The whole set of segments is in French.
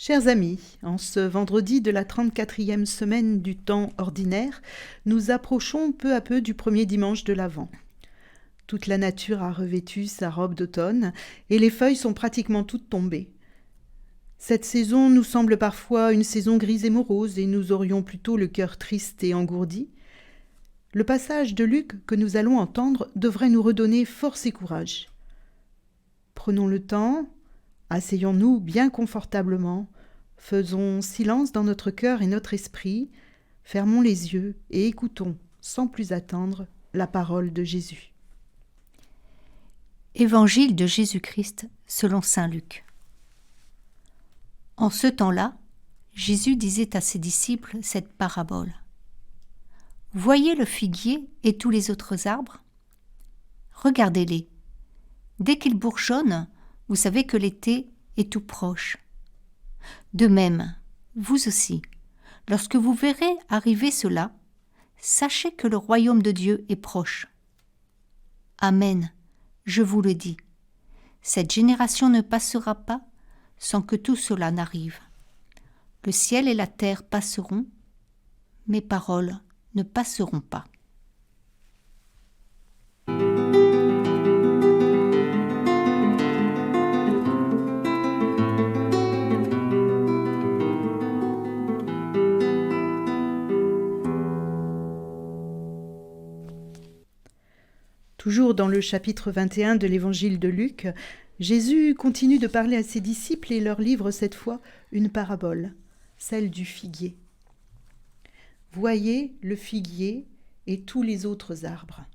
Chers amis, en ce vendredi de la 34e semaine du temps ordinaire, nous approchons peu à peu du premier dimanche de l'Avent. Toute la nature a revêtu sa robe d'automne et les feuilles sont pratiquement toutes tombées. Cette saison nous semble parfois une saison grise et morose et nous aurions plutôt le cœur triste et engourdi. Le passage de Luc que nous allons entendre devrait nous redonner force et courage. Prenons le temps, asseyons-nous bien confortablement, faisons silence dans notre cœur et notre esprit, fermons les yeux et écoutons, sans plus attendre, la parole de Jésus. Évangile de Jésus-Christ selon saint Luc. En ce temps-là, Jésus disait à ses disciples cette parabole. « Voyez le figuier et tous les autres arbres ? Regardez-les. Dès qu'ils bourgeonnent, vous savez que l'été est tout proche. De même, vous aussi, lorsque vous verrez arriver cela, sachez que le royaume de Dieu est proche. Amen, je vous le dis. Cette génération ne passera pas sans que tout cela n'arrive. Le ciel et la terre passeront, mes paroles ne passeront pas. Toujours dans le chapitre 21 de l'évangile de Luc, Jésus continue de parler à ses disciples et leur livre cette fois une parabole, celle du figuier. Voyez le figuier et tous les autres arbres.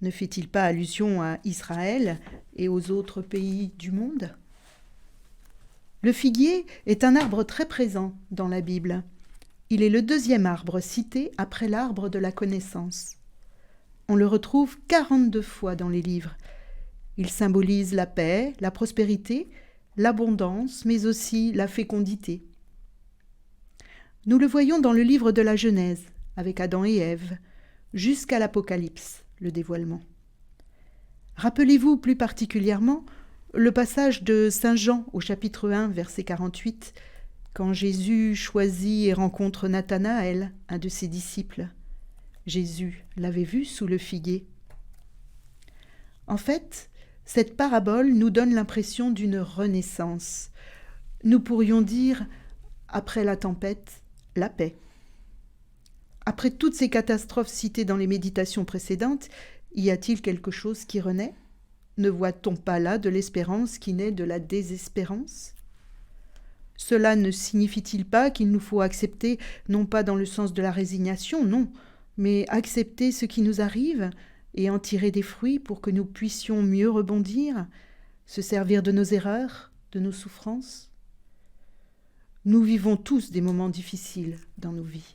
Ne fait-il pas allusion à Israël et aux autres pays du monde ? Le figuier est un arbre très présent dans la Bible. Il est le deuxième arbre cité après l'arbre de la connaissance. On le retrouve 42 fois dans les livres. Il symbolise la paix, la prospérité, l'abondance, mais aussi la fécondité. Nous le voyons dans le livre de la Genèse, avec Adam et Ève, jusqu'à l'Apocalypse, le dévoilement. Rappelez-vous plus particulièrement le passage de Saint Jean au chapitre 1, verset 48, quand Jésus choisit et rencontre Nathanaël, un de ses disciples. Jésus l'avait vu sous le figuier. En fait, cette parabole nous donne l'impression d'une renaissance. Nous pourrions dire, après la tempête, la paix. Après toutes ces catastrophes citées dans les méditations précédentes, y a-t-il quelque chose qui renaît ? Ne voit-on pas là de l'espérance qui naît de la désespérance ? Cela ne signifie-t-il pas qu'il nous faut accepter, non pas dans le sens de la résignation, non, mais accepter ce qui nous arrive et en tirer des fruits pour que nous puissions mieux rebondir, se servir de nos erreurs, de nos souffrances ? Nous vivons tous des moments difficiles dans nos vies.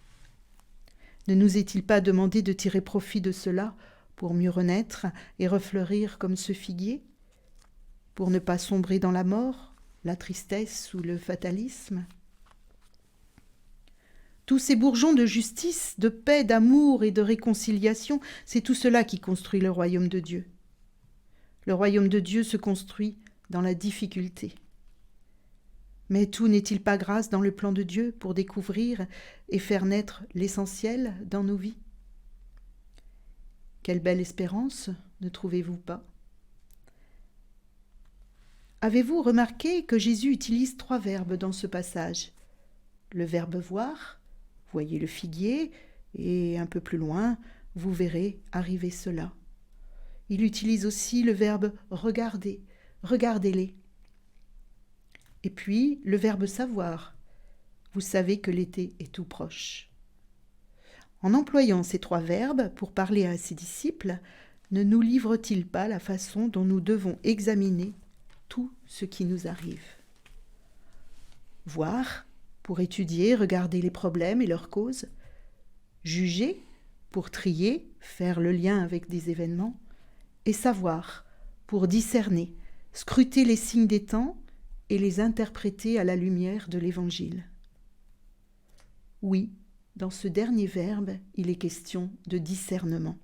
Ne nous est-il pas demandé de tirer profit de cela pour mieux renaître et refleurir comme ce figuier, pour ne pas sombrer dans la mort, la tristesse ou le fatalisme ? Tous ces bourgeons de justice, de paix, d'amour et de réconciliation, c'est tout cela qui construit le royaume de Dieu. Le royaume de Dieu se construit dans la difficulté. Mais tout n'est-il pas grâce dans le plan de Dieu pour découvrir et faire naître l'essentiel dans nos vies ? Quelle belle espérance, ne trouvez-vous pas ? Avez-vous remarqué que Jésus utilise 3 verbes dans ce passage ? Le verbe voir, voyez le figuier, et un peu plus loin, vous verrez arriver cela. Il utilise aussi le verbe regarder, regardez-les. Et puis le verbe savoir, vous savez que l'été est tout proche. En employant ces 3 verbes pour parler à ses disciples, ne nous livre-t-il pas la façon dont nous devons examiner tout ce qui nous arrive ? Voir, pour étudier, regarder les problèmes et leurs causes. Juger, pour trier, faire le lien avec des événements. Et savoir, pour discerner, scruter les signes des temps et les interpréter à la lumière de l'Évangile. Oui, dans ce dernier verbe, il est question de discernement.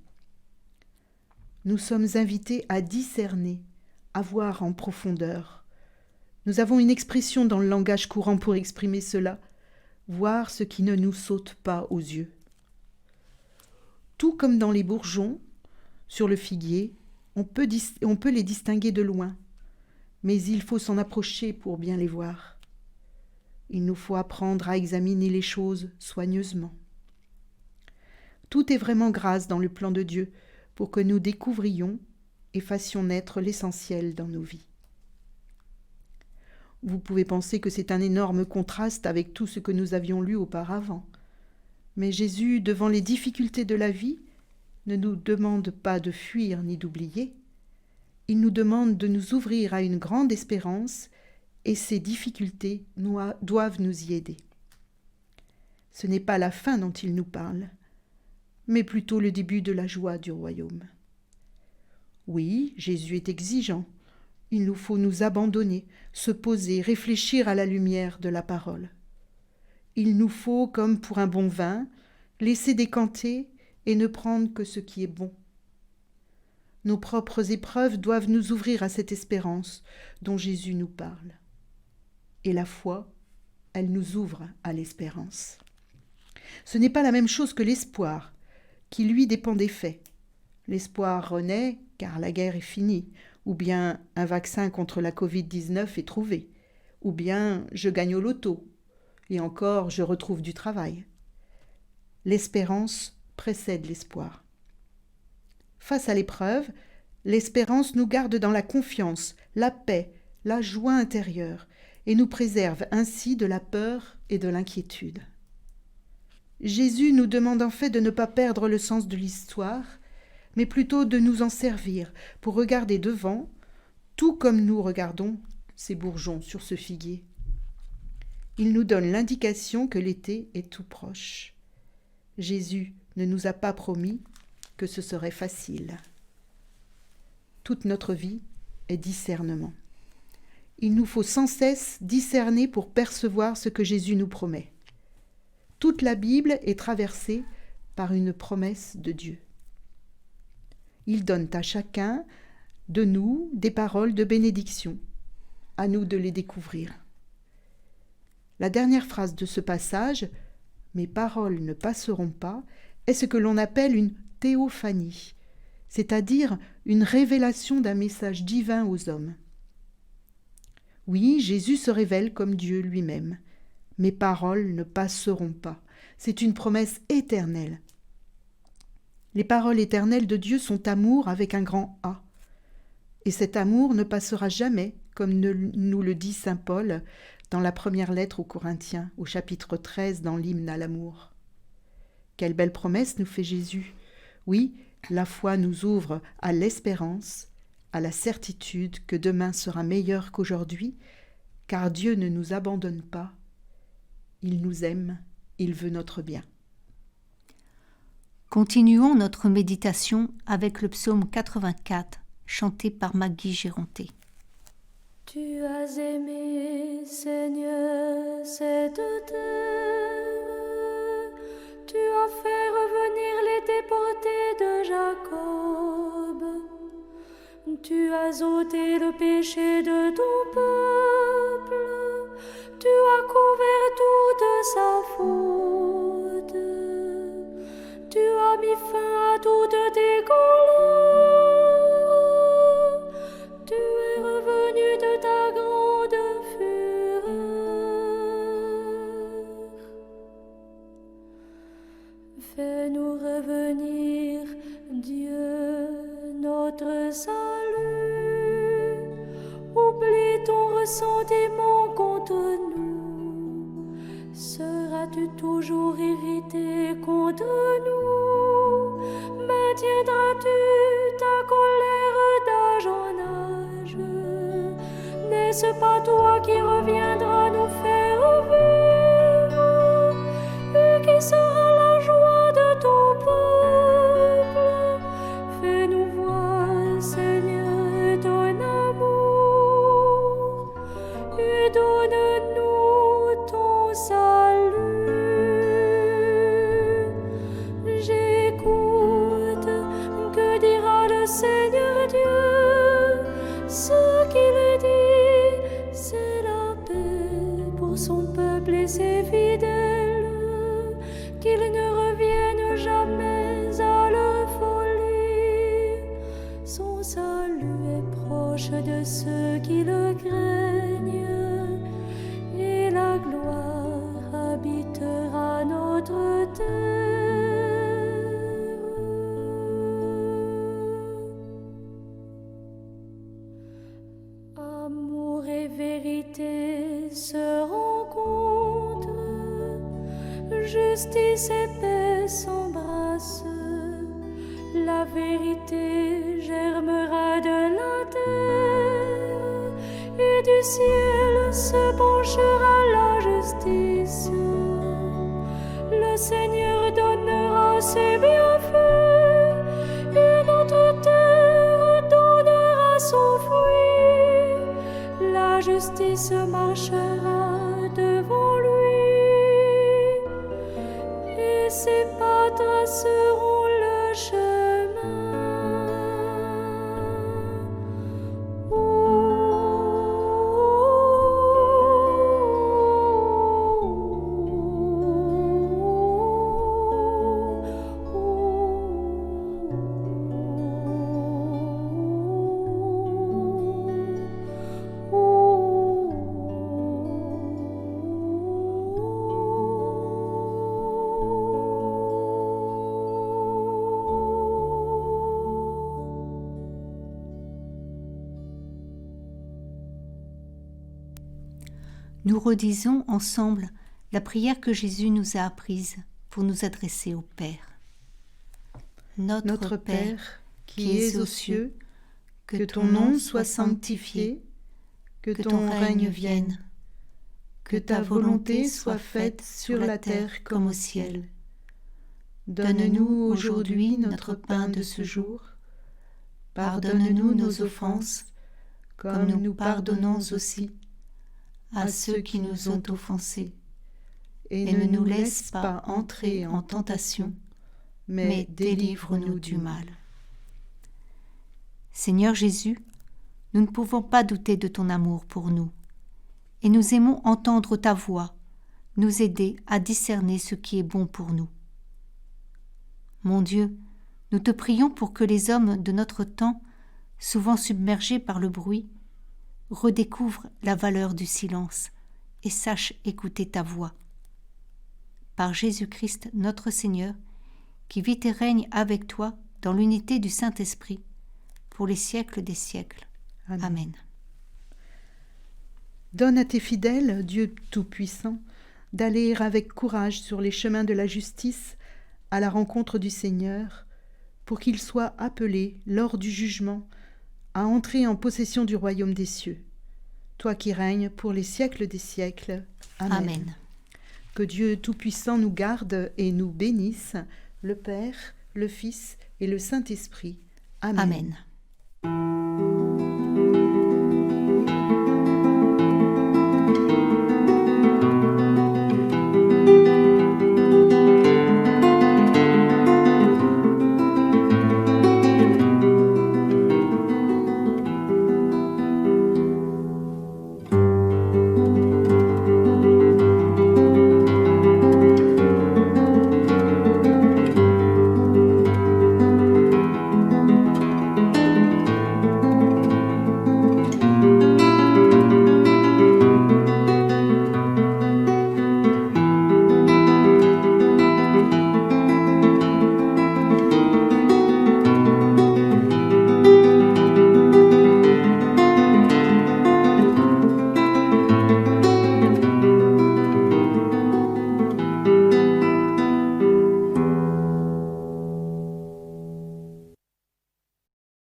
Nous sommes invités à discerner, à voir en profondeur. Nous avons une expression dans le langage courant pour exprimer cela, voir ce qui ne nous saute pas aux yeux. Tout comme dans les bourgeons, sur le figuier, on peut les distinguer de loin, mais il faut s'en approcher pour bien les voir. Il nous faut apprendre à examiner les choses soigneusement. Tout est vraiment grâce dans le plan de Dieu pour que nous découvrions et fassions naître l'essentiel dans nos vies. Vous pouvez penser que c'est un énorme contraste avec tout ce que nous avions lu auparavant. Mais Jésus, devant les difficultés de la vie, ne nous demande pas de fuir ni d'oublier. Il nous demande de nous ouvrir à une grande espérance et ces difficultés doivent nous y aider. Ce n'est pas la fin dont il nous parle, mais plutôt le début de la joie du royaume. Oui, Jésus est exigeant. Il nous faut nous abandonner, se poser, réfléchir à la lumière de la parole. Il nous faut, comme pour un bon vin, laisser décanter et ne prendre que ce qui est bon. Nos propres épreuves doivent nous ouvrir à cette espérance dont Jésus nous parle. Et la foi, elle nous ouvre à l'espérance. Ce n'est pas la même chose que l'espoir, qui lui dépend des faits. L'espoir renaît car la guerre est finie, ou bien un vaccin contre la Covid-19 est trouvé, ou bien je gagne au loto, et encore je retrouve du travail. L'espérance précède l'espoir. Face à l'épreuve, l'espérance nous garde dans la confiance, la paix, la joie intérieure, et nous préserve ainsi de la peur et de l'inquiétude. Jésus nous demande en fait de ne pas perdre le sens de l'histoire, mais plutôt de nous en servir pour regarder devant, tout comme nous regardons ces bourgeons sur ce figuier. Il nous donne l'indication que l'été est tout proche. Jésus ne nous a pas promis que ce serait facile. Toute notre vie est discernement. Il nous faut sans cesse discerner pour percevoir ce que Jésus nous promet. Toute la Bible est traversée par une promesse de Dieu. Il donne à chacun de nous des paroles de bénédiction. À nous de les découvrir. La dernière phrase de ce passage, « Mes paroles ne passeront pas », est ce que l'on appelle une théophanie, c'est-à-dire une révélation d'un message divin aux hommes. Oui, Jésus se révèle comme Dieu lui-même. « Mes paroles ne passeront pas ». C'est une promesse éternelle. Les paroles éternelles de Dieu sont amour avec un grand A. Et cet amour ne passera jamais, comme nous le dit saint Paul dans la première lettre aux Corinthiens, au chapitre 13, dans l'hymne à l'amour. Quelle belle promesse nous fait Jésus. Oui, la foi nous ouvre à l'espérance, à la certitude que demain sera meilleur qu'aujourd'hui, car Dieu ne nous abandonne pas. Il nous aime, il veut notre bien. Continuons notre méditation avec le psaume 84, chanté par Maggie Géronté. Tu as aimé, Seigneur, cette terre. Tu as fait revenir les déportés de Jacob. Tu as ôté le péché de ton peuple. Tu as couvert toute sa faute. Tu as mis fin à toutes tes colères. Tu es revenu de ta grande fureur. Fais-nous revenir, Dieu, notre salut. Oublie ton ressentiment contre nous. Seras-tu toujours irrité contre nous? Maintiendras-tu ta colère d'âge en âge? N'est-ce pas toi qui reviendras nous faire vivre? Et qui sera la joie de ton peuple? Fais-nous voir, Seigneur, ton amour et donne-nous ton salut. J'écoute, que dira le Seigneur Dieu? Ce qu'il dit, c'est la son peuple et ses fidèles, qu'ils ne reviennent jamais à leur folie. Son salut est proche de ceux qui le craignent, et la gloire habitera notre terre. Amour et vérité se rencontrent, justice et paix s'embrassent. La vérité germera de la terre, et du ciel se penchera la justice. Le Seigneur donnera ses bienfaits, et notre terre donnera son fruit. La justice marchera devant lui, et ses pas traceront le chemin. Nous redisons ensemble la prière que Jésus nous a apprise pour nous adresser au Père. Notre Père, qui es aux cieux, que ton nom soit sanctifié, que ton règne vienne, que ta volonté soit faite sur la terre comme au ciel. Donne-nous aujourd'hui notre pain de ce jour. Pardonne-nous nos offenses, comme nous pardonnons aussi à ceux qui nous ont offensés. Et ne nous laisse pas entrer en tentation, mais délivre-nous du mal. Seigneur Jésus, nous ne pouvons pas douter de ton amour pour nous, et nous aimons entendre ta voix, nous aider à discerner ce qui est bon pour nous. Mon Dieu, nous te prions pour que les hommes de notre temps, souvent submergés par le bruit, redécouvrent la valeur du silence et sachent écouter ta voix. Par Jésus-Christ notre Seigneur, qui vit et règne avec toi dans l'unité du Saint-Esprit, pour les siècles des siècles. Amen. Donne à tes fidèles, Dieu Tout-Puissant, d'aller avec courage sur les chemins de la justice à la rencontre du Seigneur, pour qu'ils soient appelés, lors du jugement, à entrer en possession du royaume des cieux. Toi qui règnes pour les siècles des siècles. Amen. Amen. Que Dieu Tout-Puissant nous garde et nous bénisse, le Père, le Fils et le Saint-Esprit. Amen. Amen.